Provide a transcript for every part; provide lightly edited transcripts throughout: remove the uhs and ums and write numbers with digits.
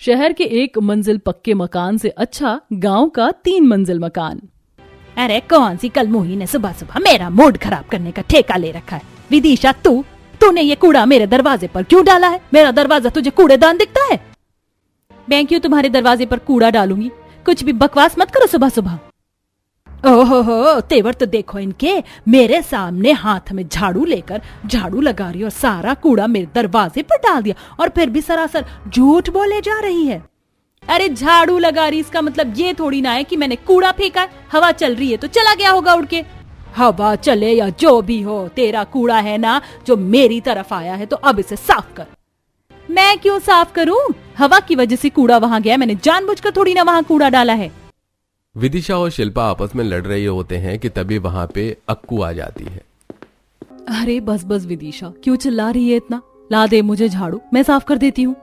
शहर के 1 मंजिल पक्के मकान से अच्छा गांव का 3 मंजिल मकान। अरे कौन सी कलमुही ने सुबह सुबह मेरा मूड खराब करने का ठेका ले रखा है। विदिशा, तूने ये कूड़ा मेरे दरवाजे पर क्यों डाला है? मेरा दरवाजा तुझे कूड़ेदान दिखता है? मैं क्यों तुम्हारे दरवाजे पर कूड़ा डालूंगी? कुछ भी बकवास मत करो सुबह सुबह। ओहो, तेवर तो देखो इनके। मेरे सामने हाथ में झाड़ू लेकर झाड़ू लगा रही और सारा कूड़ा मेरे दरवाजे पर डाल दिया, और फिर भी सरासर झूठ बोले जा रही है। अरे झाड़ू लगा रही, इसका मतलब ये थोड़ी ना है कि मैंने कूड़ा फेंका है। हवा चल रही है तो चला गया होगा उड़ के। हवा चले या जो भी हो, तेरा कूड़ा है ना जो मेरी तरफ आया है, तो अब इसे साफ कर। मैं क्यों साफ करूं? हवा की वजह से कूड़ा वहां गया, मैंने जानबूझकर थोड़ी ना वहां कूड़ा डाला है। विदिशा और शिल्पा आपस में लड़ रहे होते हैं कि तभी वहां पे अक्कू आ जाती है। अरे बस बस विदिशा, क्यों चिल्ला रही है इतना? ला दे मुझे झाड़ू, मैं साफ कर देती हूँ।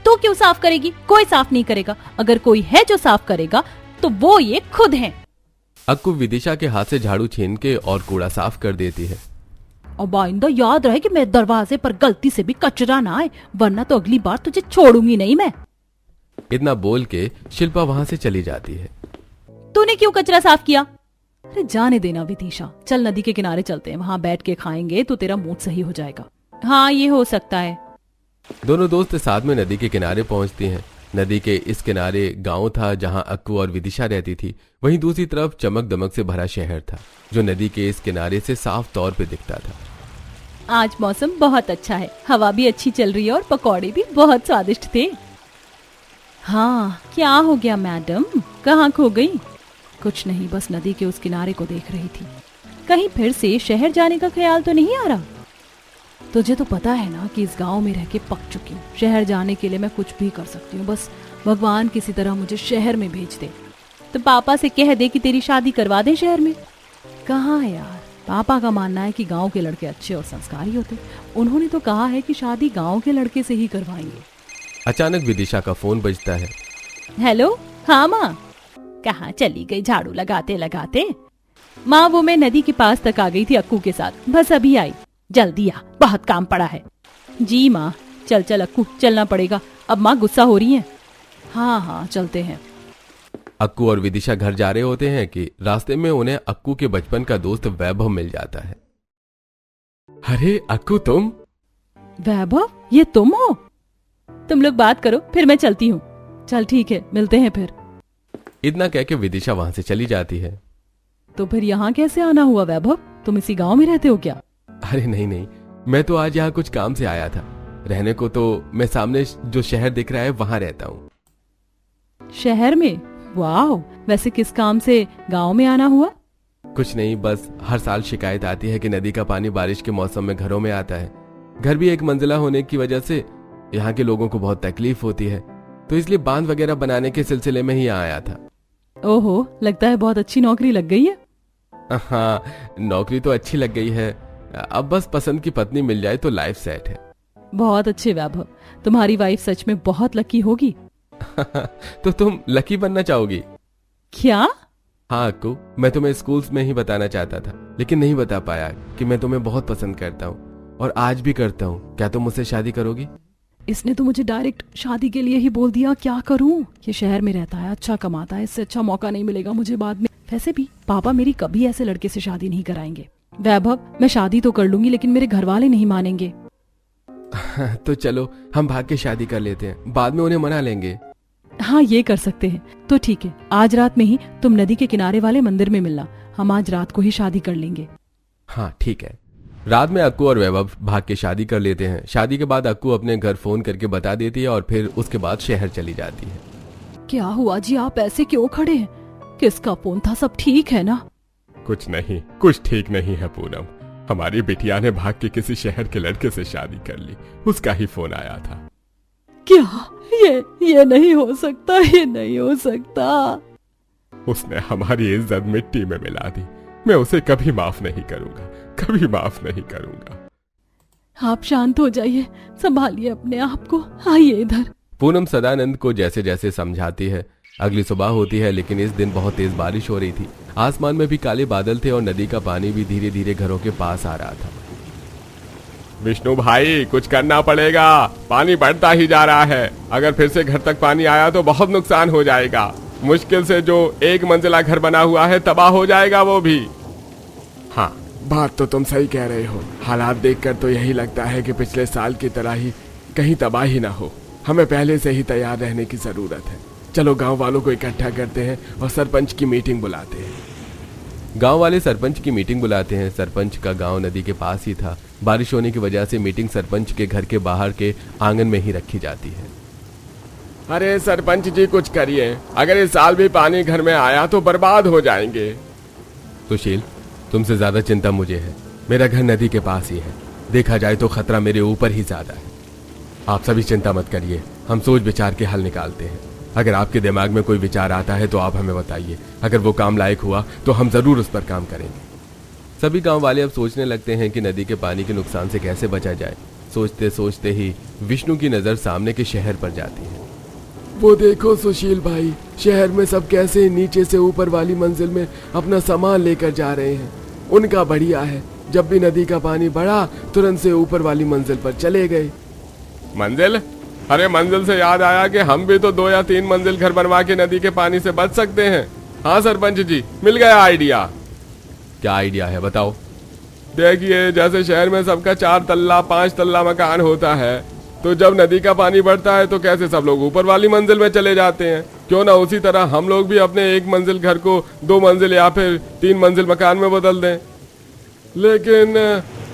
तू क्यों साफ करेगी? कोई साफ नहीं करेगा। अगर कोई है जो साफ करेगा तो वो ये खुद है। अक्कू विदिशा के हाथ से झाड़ू छीन के और कूड़ा साफ कर देती है। अब आइंदा याद रहे कि मेरे दरवाजे पर गलती से भी कचरा ना आए, वरना तो अगली बार तुझे छोड़ूंगी नहीं मैं। इतना बोल के शिल्पा वहां से चली जाती है। तूने क्यों कचरा साफ किया? अरे जाने देना विदिशा, चल नदी के किनारे चलते हैं, वहां बैठ के खाएंगे तो तेरा मूड सही हो जाएगा। हाँ, ये हो सकता है। दोनों दोस्त साथ में नदी के किनारे पहुंचती हैं। नदी के इस किनारे गांव था जहां अक्कू और विदिशा रहती थी। वहीं दूसरी तरफ चमक दमक से भरा शहर था जो नदी के इस किनारे से साफ तौर पे दिखता था। आज मौसम बहुत अच्छा है, हवा भी अच्छी चल रही है और पकौड़े भी बहुत स्वादिष्ट थे। हाँ, क्या हो गया मैडम, कहाँ खो गई? कुछ नहीं, बस नदी के उस किनारे को देख रही थी। कहीं फिर से शहर जाने का ख्याल तो नहीं आ रहा? तुझे तो पता है ना कि इस गांव में रह के पक चुकी हूँ। शहर जाने के लिए मैं कुछ भी कर सकती हूँ, बस भगवान किसी तरह मुझे शहर में भेज दे। तो पापा से कह दे कि तेरी शादी करवा दे शहर में। कहाँ यार, पापा का मानना है कि गांव के लड़के अच्छे और संस्कारी होते। उन्होंने तो कहा है कि शादी गांव के लड़के से ही करवाएंगे। अचानक विदिशा का फोन बजता है। हेलो, हाँ माँ। कहाँ चली गई झाड़ू लगाते लगाते? माँ, वो मैं नदी के पास तक आ गई थी अक्कू के साथ, बस अभी आई। जल्दी आ, बहुत काम पड़ा है। जी माँ। चल चल अक्कू, चलना पड़ेगा, अब माँ गुस्सा हो रही है। हाँ हाँ, चलते हैं। अक्कू और विदिशा घर जा रहे होते हैं कि रास्ते में उन्हें अक्कू के बचपन का दोस्त वैभव मिल जाता है। अरे अक्कू, तुम? वैभव, ये तुम हो? तुम लोग बात करो, फिर मैं चलती हूँ। चल ठीक है, मिलते हैं फिर। इतना कह के विदिशा वहां से चली जाती है। तो फिर यहाँ कैसे आना हुआ वैभव? तुम इसी गांव में रहते हो क्या? अरे नहीं नहीं, मैं तो आज यहाँ कुछ काम से आया था। रहने को तो मैं सामने जो शहर दिख रहा है वहां रहता हूँ। शहर में? वाह, वैसे किस काम से गांव में आना हुआ? कुछ नहीं, बस हर साल शिकायत आती है कि नदी का पानी बारिश के मौसम में घरों में आता है। घर भी 1 मंजिला होने की वजह से यहाँ के लोगों को बहुत तकलीफ होती है, तो इसलिए बांध वगैरह बनाने के सिलसिले में ही आया था। ओहो, लगता है बहुत अच्छी नौकरी लग गई है। हाँ, नौकरी तो अच्छी लग गई है, अब बस पसंद की पत्नी मिल जाए तो लाइफ सेट है। बहुत अच्छे वैभव, तुम्हारी वाइफ सच में बहुत लकी होगी। तो तुम लकी बनना चाहोगी क्या? हाँ अक्कू, मैं तुम्हें स्कूल्स में ही बताना चाहता था, लेकिन नहीं बता पाया कि मैं तुम्हें बहुत पसंद करता हूँ और आज भी करता हूँ। क्या तुम मुझसे शादी करोगी? इसने तो मुझे डायरेक्ट शादी के लिए ही बोल दिया, क्या करूं? ये शहर में रहता है, अच्छा कमाता है, इससे अच्छा मौका नहीं मिलेगा मुझे बाद में। वैसे भी पापा मेरी कभी ऐसे लड़के से शादी नहीं कराएंगे। वैभव, मैं शादी तो कर लूंगी लेकिन मेरे घर वाले नहीं मानेंगे। तो चलो हम भाग के शादी कर लेते हैं, बाद में उन्हें मना लेंगे। हाँ, ये कर सकते हैं। तो ठीक है, आज रात में ही तुम नदी के किनारे वाले मंदिर में मिलना, हम आज रात को ही शादी कर लेंगे। हाँ ठीक है। रात में अक्कू और वैभव भाग के शादी कर लेते हैं। शादी के बाद अक्कू अपने घर फोन करके बता देती है और फिर उसके बाद शहर चली जाती है। क्या हुआ जी, आप ऐसे क्यों खड़े हैं? किसका फोन था? सब ठीक है ना? कुछ नहीं, कुछ ठीक नहीं है पूनम। हमारी बिटिया ने भाग के किसी शहर के लड़के से शादी कर ली, उसका ही फोन आया था। क्या? ये नहीं हो सकता, ये नहीं हो सकता। उसने हमारी इज्जत मिट्टी में मिला दी। मैं उसे कभी माफ नहीं करूंगा, कभी माफ नहीं करूंगा। आप शांत हो जाइए, संभालिए अपने आप को, आइए इधर। पूनम सदानंद को जैसे जैसे समझाती है। अगली सुबह होती है, लेकिन इस दिन बहुत तेज बारिश हो रही थी। आसमान में भी काले बादल थे और नदी का पानी भी धीरे धीरे घरों के पास आ रहा था। विष्णु भाई कुछ करना पड़ेगा, पानी बढ़ता ही जा रहा है। अगर फिर से घर तक पानी आया तो बहुत नुकसान हो जाएगा। मुश्किल से जो 1 मंजिला घर बना हुआ है तबाह हो जाएगा वो भी। हाँ, बात तो तुम सही कह रहे हो। हालात देखकर तो यही लगता है कि पिछले साल की तरह ही कहीं तबाही ना हो। हमें पहले से ही तैयार रहने की जरूरत है। चलो गांव वालों को इकट्ठा करते हैं और सरपंच की मीटिंग बुलाते हैं। गांव वाले सरपंच की मीटिंग बुलाते हैं। सरपंच का गांव नदी के पास ही था। बारिश होने की वजह से मीटिंग सरपंच के घर के बाहर के आंगन में ही रखी जाती है। अरे सरपंच जी कुछ करिए, अगर इस साल भी पानी घर में आया तो बर्बाद हो जाएंगे। सुशील, तुमसे ज्यादा चिंता मुझे है। मेरा घर नदी के पास ही है। देखा जाए तो खतरा मेरे ऊपर ही ज्यादा है। आप सभी चिंता मत करिए, हम सोच विचार के हल निकालते हैं। अगर आपके दिमाग में कोई विचार आता है तो आप हमें बताइए। अगर वो काम लायक हुआ तो हम जरूर उस पर काम करेंगे। सभी गांव वाले अब सोचने लगते हैं कि नदी के पानी के नुकसान से कैसे बचा जाए। सोचते सोचते ही विष्णु की नजर सामने के शहर पर जाती है। वो देखो सुशील भाई, शहर में सब कैसे नीचे से ऊपर वाली मंजिल में अपना सामान लेकर जा रहे हैं। उनका बढ़िया है, जब भी नदी का पानी बढ़ा तुरंत से ऊपर वाली मंजिल पर चले गए। मंजिल? अरे मंजिल से याद आया कि हम भी तो 2 या 3 मंजिल घर बनवा के नदी के पानी से बच सकते हैं। हाँ सरपंच जी, मिल गया आइडिया। क्या आइडिया है, बताओ। देखिए, जैसे शहर में सबका 4 तल्ला 5 तल्ला मकान होता है, तो जब नदी का पानी बढ़ता है तो कैसे सब लोग ऊपर वाली मंजिल में चले जाते हैं। क्यों ना उसी तरह हम लोग भी अपने 1 मंजिल घर को 2 मंजिल या फिर 3 मंजिल मकान में बदल दें। लेकिन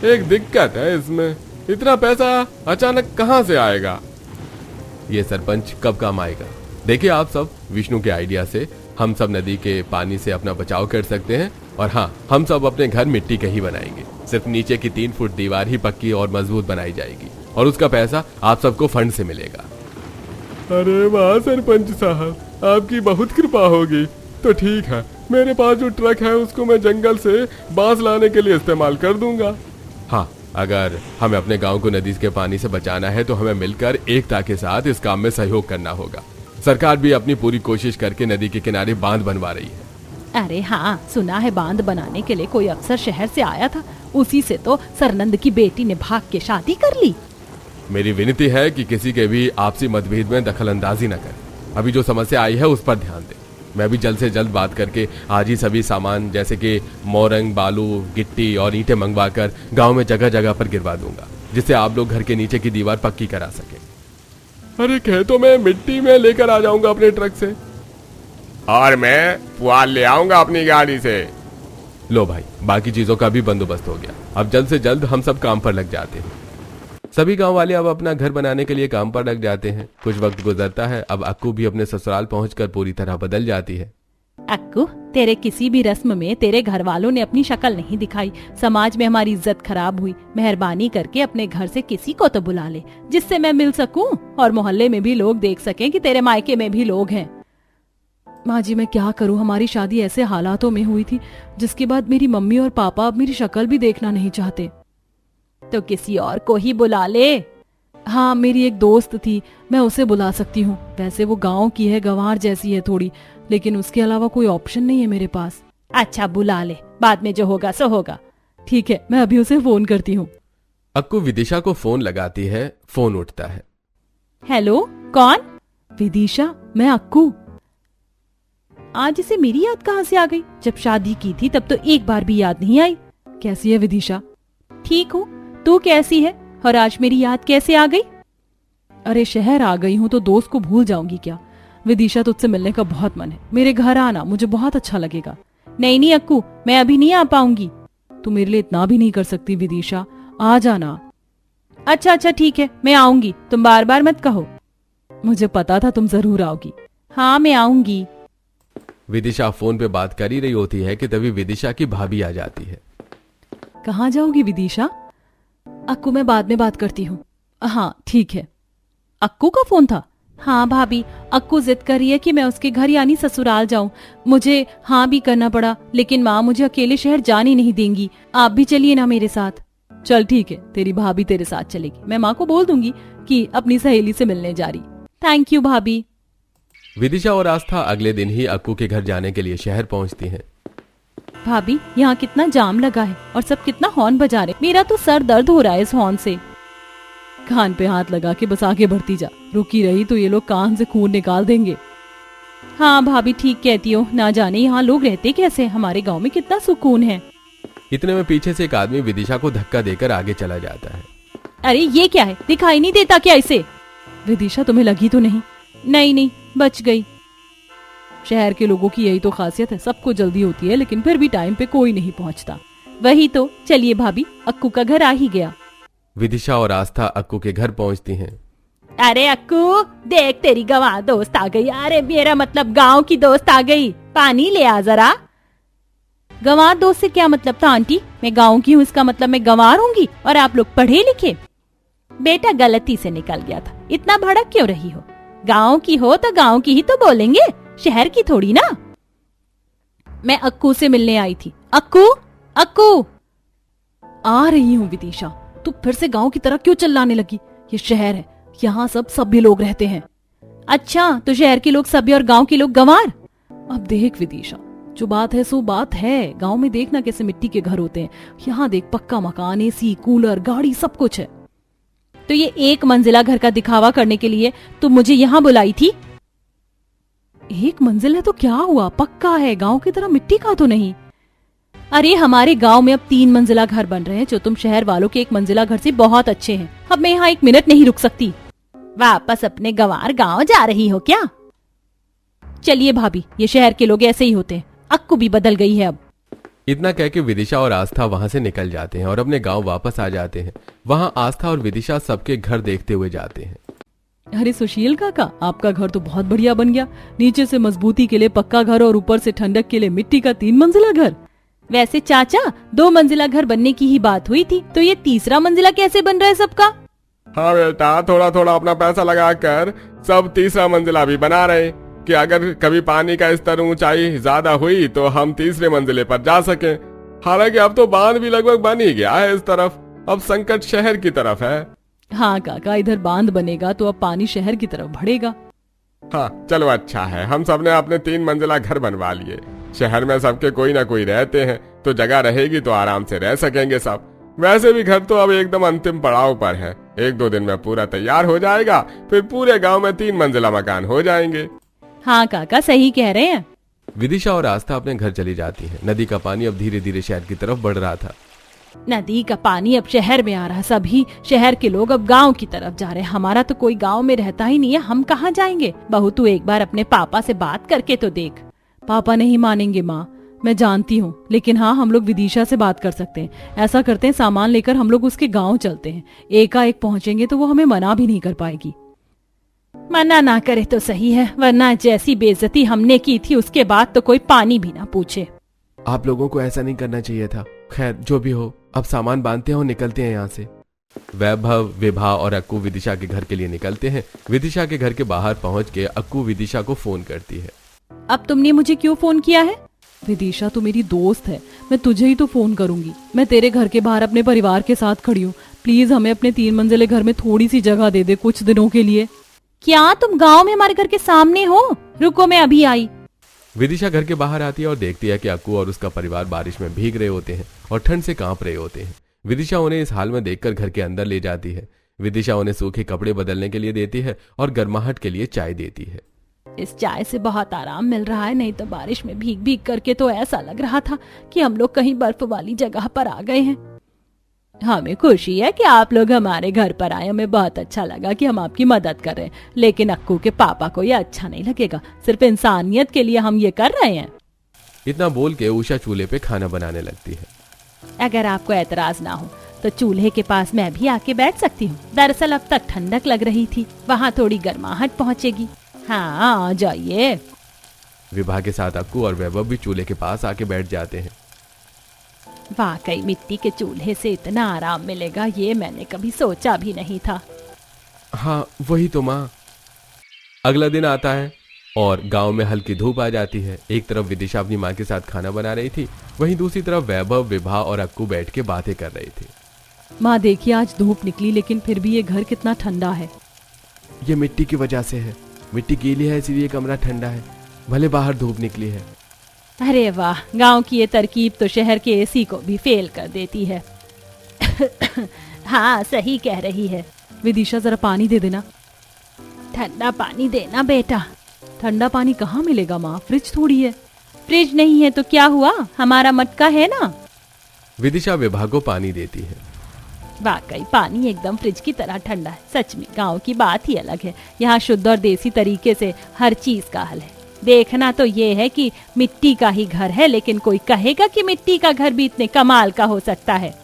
एक दिक्कत है इसमें, इतना पैसा अचानक कहाँ से आएगा? ये सरपंच कब काम आएगा? देखिए आप सब, विष्णु के आइडिया से हम सब नदी के पानी से अपना बचाव कर सकते हैं। और हाँ, हम सब अपने घर मिट्टी के ही बनाएंगे। सिर्फ नीचे की 3 फुट दीवार ही पक्की और मजबूत बनाई जाएगी और उसका पैसा आप सबको फंड से मिलेगा। अरे वाह सरपंच साहब, आपकी बहुत कृपा होगी। तो ठीक है, मेरे पास जो ट्रक है उसको मैं जंगल से बांस लाने के लिए इस्तेमाल कर दूंगा। हाँ, अगर हमें अपने गांव को नदी के पानी से बचाना है तो हमें मिलकर एकता के साथ इस काम में सहयोग करना होगा। सरकार भी अपनी पूरी कोशिश करके नदी के किनारे बांध बनवा रही है। अरे हाँ, सुना है बांध बनाने के लिए कोई अफसर शहर से आया था। उसी से तो सरनंद की बेटी ने भाग के शादी कर ली। मेरी विनती है कि किसी के भी आपसी मतभेद में दखल अंदाजी न करें। अभी जो समस्या आई है उस पर ध्यान दें। मैं भी जल्द से जल्द बात करके आज ही सभी सामान जैसे कि मोरंग, बालू, गिट्टी और ईंटें मंगवा कर गाँव में जगह जगह पर गिरवा दूंगा, जिससे आप लोग घर के नीचे की दीवार पक्की करा सके। अरे खेतों में मिट्टी में लेकर आ जाऊंगा अपने ट्रक से, और मैं पुआल ले आऊंगा अपनी गाड़ी से। लो भाई, बाकी चीजों का भी बंदोबस्त हो गया। अब जल्द से जल्द हम सब काम पर लग जाते हैं। सभी गांव वाले अब अपना घर बनाने के लिए काम पर लग जाते हैं। कुछ वक्त गुजरता है। अब अक्कू भी अपने ससुराल पहुंचकर पूरी तरह बदल जाती है। अक्कू, तेरे किसी भी रस्म में तेरे घर वालों ने अपनी शक्ल नहीं दिखाई। समाज में हमारी इज्जत खराब हुई। मेहरबानी करके अपने घर से किसी को तो बुला ले, जिससे मैं मिल सकूं और मोहल्ले में भी लोग देख सकें कि तेरे मायके में भी लोग हैं। माँ जी, मैं क्या करूँ, हमारी शादी ऐसे हालातों में हुई थी जिसके बाद मेरी मम्मी और पापा अब मेरी शक्ल भी देखना नहीं चाहते। तो किसी और को ही बुला ले। हाँ, मेरी एक दोस्त थी, मैं उसे बुला सकती हूँ। वैसे वो गांव की है, गंवार जैसी है थोड़ी, लेकिन उसके अलावा कोई ऑप्शन नहीं है मेरे पास। अच्छा, बुला ले, बाद में जो होगा सो होगा। ठीक है, मैं अभी उसे फोन करती हूँ। अक्कू विदिशा को फोन लगाती है। फोन उठता है। हेलो, कौन? विदिशा, मैं अक्कू। आज इसे मेरी याद कहाँ से आ गई? जब शादी की थी तब तो एक बार भी याद नहीं आई। कैसी है विदिशा? ठीक हूँ, तू कैसी है? और आज मेरी याद कैसे आ गई? अरे शहर आ गई हूँ तो दोस्त को भूल जाऊंगी क्या? विदिशा, तुझसे मिलने का बहुत मन है। मेरे घर आना, मुझे बहुत अच्छा लगेगा। नहीं नहीं अक्कू, मैं अभी नहीं आ पाऊंगी। तू मेरे लिए इतना भी नहीं कर सकती विदिशा, आ जाना। अच्छा अच्छा ठीक है, मैं आऊंगी, तुम बार बार मत कहो। मुझे पता था तुम जरूर आओगी। हाँ, मैं आऊंगी। विदिशा फोन पे बात कर ही रही होती है कि तभी विदिशा की भाभी आ जाती है। कहाँ जाओगी विदिशा? अक्कू, मैं बाद में बात करती हूँ। हाँ ठीक है। अक्कू का फोन था? हाँ भाभी, अक्कू जिद कर रही है कि मैं उसके घर यानी ससुराल जाऊं। मुझे हाँ भी करना पड़ा, लेकिन माँ मुझे अकेले शहर जाने नहीं देंगी। आप भी चलिए ना मेरे साथ। चल ठीक है, तेरी भाभी तेरे साथ चलेगी। मैं माँ को बोल दूंगी कि अपनी सहेली से मिलने जा रही। थैंक यू भाभी। विदिशा और आस्था अगले दिन ही अक्कू के घर जाने के लिए शहर पहुंचती हैं। भाभी, यहाँ कितना जाम लगा है और सब कितना हॉर्न बजा रहे। मेरा तो सर दर्द हो रहा है इस हॉर्न से। कान पे हाथ लगा के बस आगे बढ़ती जा, रुकी रही तो ये लोग कान से खून निकाल देंगे। हाँ भाभी ठीक कहती हो, ना जाने यहाँ लोग रहते कैसे, हमारे गांव में कितना सुकून है। इतने में पीछे से एक आदमी विदिशा को धक्का देकर आगे चला जाता है। अरे ये क्या है, दिखाई नहीं देता क्या इसे? विदिशा तुम्हें लगी तो नहीं? नहीं, बच गई। शहर के लोगों की यही तो खासियत है, सबको जल्दी होती है लेकिन फिर भी टाइम पे कोई नहीं पहुंचता। वही तो, चलिए भाभी, अक्कू का घर आ ही गया। विदिशा और आस्था अक्कू के घर पहुंचती हैं। अरे अक्कू देख, तेरी गंवार दोस्त आ गई। अरे मेरा मतलब गांव की दोस्त आ गई, पानी ले आ जरा। गंवार दोस्त से क्या मतलब था आंटी? मैं गांव की हूँ, इसका मतलब मैं गंवार होंगी और आप लोग पढ़े लिखे? बेटा गलती से निकल गया था, इतना भड़क क्यों रही हो? गांव की हो तो गांव की ही तो बोलेंगे, शहर की थोड़ी ना। मैं अक्कू से मिलने आई थी। अक्कू अक्कू। आ रही हूँ विदिशा, तू फिर से गांव की तरह क्यों चिल्लाने लगी? ये शहर है, यहाँ सब सभ्य लोग रहते हैं। अच्छा, तो शहर के लोग सभ्य और गांव के लोग गंवार? अब देख विदिशा, जो बात है सो बात है। गांव में देखना कैसे मिट्टी के घर होते हैं, यहाँ देख पक्का मकान, एसी, कूलर, गाड़ी, सब कुछ है। तो ये एक मंजिला घर का दिखावा करने के लिए तुम मुझे यहाँ बुलाई थी? एक मंजिल है तो क्या हुआ, पक्का है, गांव की तरह मिट्टी का तो नहीं। अरे हमारे गांव में अब 3 मंजिला घर बन रहे हैं, जो तुम शहर वालों के 1 मंजिला घर से बहुत अच्छे हैं। अब मैं यहाँ 1 मिनट नहीं रुक सकती। वापस अपने गंवार गांव जा रही हो क्या? चलिए भाभी, ये शहर के लोग ऐसे ही होते हैं, अक्कू भी बदल गई है अब। इतना कह के विदिशा और आस्था वहां से निकल जाते हैं और अपने गांव वापस आ जाते हैं। वहां आस्था और विदिशा सबके घर देखते हुए जाते हैं। अरे सुशील काका, आपका घर तो बहुत बढ़िया बन गया। नीचे से मजबूती के लिए पक्का घर और ऊपर से ठंडक के लिए मिट्टी का 3 मंजिला घर। वैसे चाचा, 2 मंजिला घर बनने की ही बात हुई थी, तो ये 3रा मंजिला कैसे बन रहा है सबका? हाँ बेटा, थोड़ा थोड़ा अपना पैसा लगाकर सब 3रा मंजिला भी बना रहे कि अगर कभी पानी का स्तर ऊंचाई ज्यादा हुई तो हम 3रे मंजिले पर जा सकें। हालांकि अब तो बांध भी लगभग बन ही गया है इस तरफ, अब संकट शहर की तरफ है। हाँ काका, इधर बांध बनेगा तो अब पानी शहर की तरफ बढ़ेगा। हाँ चलो अच्छा है, हम सबने अपने 3 मंजिला घर बनवा लिए। शहर में सबके कोई ना कोई रहते हैं, तो जगह रहेगी तो आराम से रह सकेंगे सब। वैसे भी घर तो अब एकदम अंतिम पड़ाव पर है, 1-2 दिन में पूरा तैयार हो जाएगा, फिर पूरे गांव में 3 मंजिला मकान हो जाएंगे। हाँ काका सही कह रहे हैं। विदिशा और आस्था अपने घर चली जाती हैं। नदी का पानी अब धीरे धीरे शहर की तरफ बढ़ रहा था। नदी का पानी अब शहर में आ रहा है, सभी शहर के लोग अब गांव की तरफ जा रहे हैं। हमारा तो कोई गांव में रहता ही नहीं है, हम कहाँ जाएंगे? बहू तू एक बार अपने पापा से बात करके तो देख। पापा नहीं मानेंगे माँ, मैं जानती हूँ, लेकिन हाँ हम लोग विदिशा से बात कर सकते हैं। ऐसा करते हैं, सामान लेकर हम लोग उसके गांव चलते हैं, एकाएक पहुँचेंगे तो वो हमें मना भी नहीं कर पाएगी। मना ना करे तो सही है, वरना जैसी बेइज्जती हमने की थी उसके बाद तो कोई पानी भी ना पूछे। आप लोगों को ऐसा नहीं करना चाहिए था। खैर जो भी हो, अब सामान बांधते हैं और निकलते हैं यहाँ से। वैभव, विभा और अक्कू विदिशा के घर के लिए निकलते हैं। विदिशा के घर के बाहर पहुंच के अक्कू विदिशा को फोन करती है। अब तुमने मुझे क्यों फोन किया है? विदिशा तू मेरी दोस्त है, मैं तुझे ही तो फोन करूंगी। मैं तेरे घर के बाहर अपने परिवार के साथ खड़ी हूँ, प्लीज हमें अपने 3 मंजिले घर में थोड़ी सी जगह दे दे कुछ दिनों के लिए। क्या तुम गांव में हमारे घर के सामने हो? रुको मैं अभी आई। विदिशा घर के बाहर आती है और देखती है कि अक्कू और उसका परिवार बारिश में भीग रहे होते हैं और ठंड से कांप रहे होते हैं। विदिशा उन्हें इस हाल में देखकर घर के अंदर ले जाती है। विदिशा उन्हें सूखे कपड़े बदलने के लिए देती है और गर्माहट के लिए चाय देती है। इस चाय से बहुत आराम मिल रहा है, नहीं तो बारिश में भीग भीग करके तो ऐसा लग रहा था कि हम लोग कहीं बर्फ वाली जगह पर आ गए हैं। हमें खुशी है कि आप लोग हमारे घर पर आए, हमें बहुत अच्छा लगा कि हम आपकी मदद कर रहे हैं, लेकिन अक्कू के पापा को ये अच्छा नहीं लगेगा। सिर्फ इंसानियत के लिए हम ये कर रहे हैं। इतना बोल के उषा चूल्हे पे खाना बनाने लगती है। अगर आपको एतराज ना हो तो चूल्हे के पास मैं भी आके बैठ सकती हूँ। दरअसल अब तक ठंडक लग रही थी, वहाँ थोड़ी गर्माहट पहुँचेगी। हाँ आ जाइए। विभा के साथ अक्कू और वैभव भी चूल्हे के पास आके बैठ जाते हैं। वाकई मिट्टी के चूल्हे से इतना आराम मिलेगा, ये मैंने कभी सोचा भी नहीं था। हाँ वही तो माँ। अगला दिन आता है और गांव में हल्की धूप आ जाती है। एक तरफ विदिशा अपनी माँ के साथ खाना बना रही थी, वहीं दूसरी तरफ वैभव, विभा और अक्कू बैठ के बातें कर रही थी। माँ देखिए, आज धूप निकली लेकिन फिर भी ये घर कितना ठंडा है। ये मिट्टी की वजह से है, मिट्टी गीली है इसलिए कमरा ठंडा है, भले बाहर धूप निकली है। अरे वाह, गांव की ये तरकीब तो शहर के एसी को भी फेल कर देती है। हाँ सही कह रही है। विदिशा जरा पानी दे देना। ठंडा पानी देना बेटा। ठंडा पानी कहाँ मिलेगा माँ, फ्रिज थोड़ी है। फ्रिज नहीं है तो क्या हुआ, हमारा मटका है ना। विदिशा विभा को पानी देती है। वाकई पानी एकदम फ्रिज की तरह ठंडा है। सच में गांव की बात ही अलग है। यहाँ शुद्ध और देसी तरीके से हर चीज का हल है। देखना तो ये है कि मिट्टी का ही घर है, लेकिन कोई कहेगा कि मिट्टी का घर भी इतने कमाल का हो सकता है।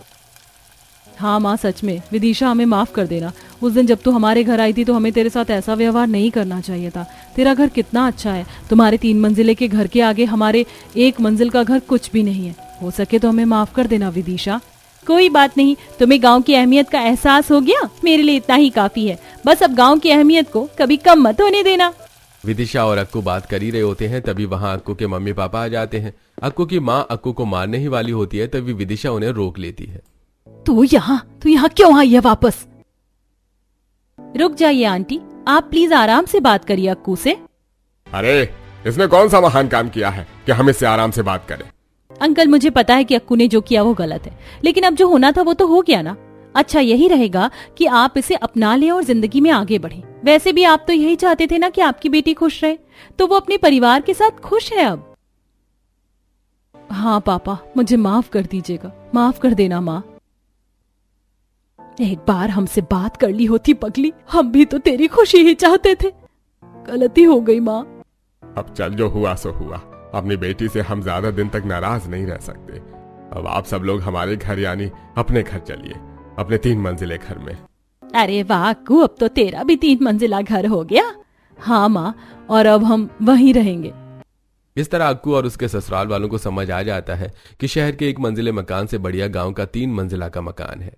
हाँ माँ सच में, विदिशा हमें माफ कर देना। उस दिन जब तू हमारे घर आई थी तो हमें तेरे साथ ऐसा व्यवहार नहीं करना चाहिए था। तेरा घर कितना अच्छा है, तुम्हारे 3 मंजिले के घर के आगे हमारे 1 मंजिल का घर कुछ भी नहीं है। हो सके तो हमें माफ कर देना विदिशा। कोई बात नहीं, तुम्हें गांव की अहमियत का एहसास हो गया, मेरे लिए इतना ही काफी है। बस अब गांव की अहमियत को कभी कम मत होने देना। विदिशा और अक्कू बात कर ही रहे होते हैं, तभी वहां अक्कू के मम्मी पापा आ जाते हैं। अक्कू की माँ अक्कू को मारने ही वाली होती है, तभी विदिशा उन्हें रोक लेती है। तू यहाँ क्यों आई है वापस? रुक जाइए आंटी, आप प्लीज आराम से बात करिए अक्कू से। अरे इसने कौन सा महान काम किया है कि हम इससे आराम से बात करें। अंकल मुझे पता है कि अक्कू ने जो किया वो गलत है, लेकिन अब जो होना था वो तो हो गया ना। अच्छा यही रहेगा कि आप इसे अपना लें और जिंदगी में आगे बढ़ें। वैसे भी आप तो यही चाहते थे ना कि आपकी बेटी खुश रहे, तो वो अपने परिवार के साथ खुश है अब। हाँ पापा, मुझे माफ कर दीजिएगा, माफ कर देना माँ। एक बार हमसे बात कर ली होती पगली, हम भी तो तेरी खुशी ही चाहते थे। गलती हो गई माँ। अब चल, जो हुआ सो हुआ। अपनी बेटी से हम ज्यादा दिन तक नाराज नहीं रह सकते। अब आप सब लोग हमारे घर यानी अपने घर चलिए, अपने 3 मंजिले घर में। अरे वाह अक्कू, अब तो तेरा भी 3 मंजिला घर हो गया। हाँ माँ, और अब हम वहीं रहेंगे। इस तरह अक्कू और उसके ससुराल वालों को समझ आ जाता है कि शहर के 1 मंजिले मकान से बढ़िया गांव का 3 मंजिला का मकान है।